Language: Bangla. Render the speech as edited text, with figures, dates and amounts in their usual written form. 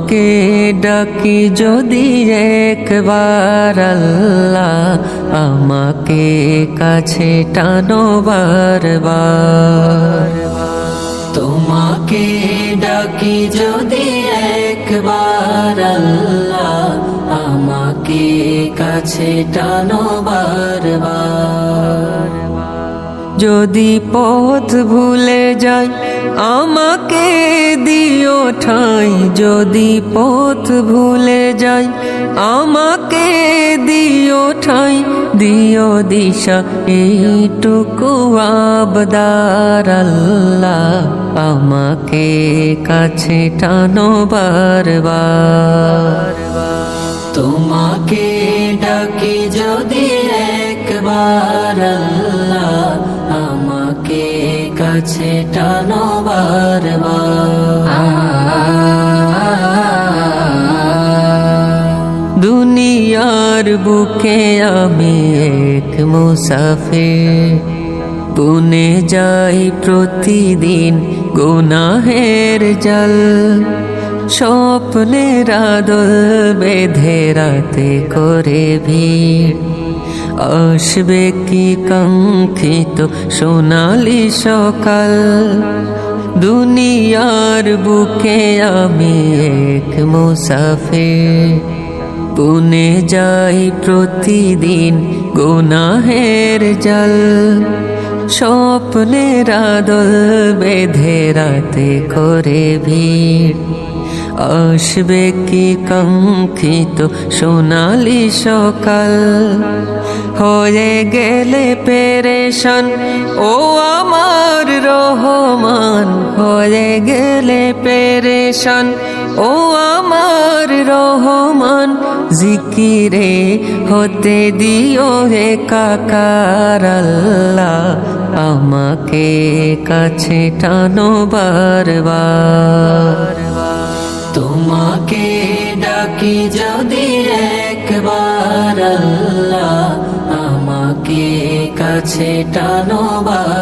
তোমাকে ডাকি যদি একবার আল্লাহ, আমাকে কাছে টানো বারবার। তোমাকে ডাকি যদি একবার আল্লাহ, আমাকে কাছে টানো বারবার। যদি পথ ভুলে যাই আমাকে দিও ঠাঁই, যদি পথ ভুলে যাই আমাকে দিও ঠাঁই, দিও দিশা এইটুকু আবদার আল্লাহ, আমাকে কাছে টানো বারবার। তোমাকে ডাকি যদি একবার আল্লাহ, আমাকে কাছে টানো বারবার। দুনিয়ার বুকে আমি এক মুসাফির, বুনে যাই প্রতিদিন গুনাহের জাল। স্বপ্নের আদল বেঁধে রাতে করে ভিড়, আসবে কি কাঙ্ক্ষিত সোনালি সকাল। দুনিয়ার বুকে আমি এক মুসাফির, বুনে যাই প্রতিদিন গুনাহের জাল। স্বপ্নের আদল বেঁধে রাতে করে ভিড়, আসবে কি কাঙ্ক্ষিত সোনালি সকাল। হয়ে গেলে পেরেশান ও আমার রহমান, হয়ে গেলে পেরেশান ও আমার রহমান। জিকিরে হতে দিও হে কাকার আল্লাহ, আমাকে কাছে টানো বারবার। তোমাকে ডাকি যদি একবার আল্লাহ, আমাকে কাছে টানো বারবার।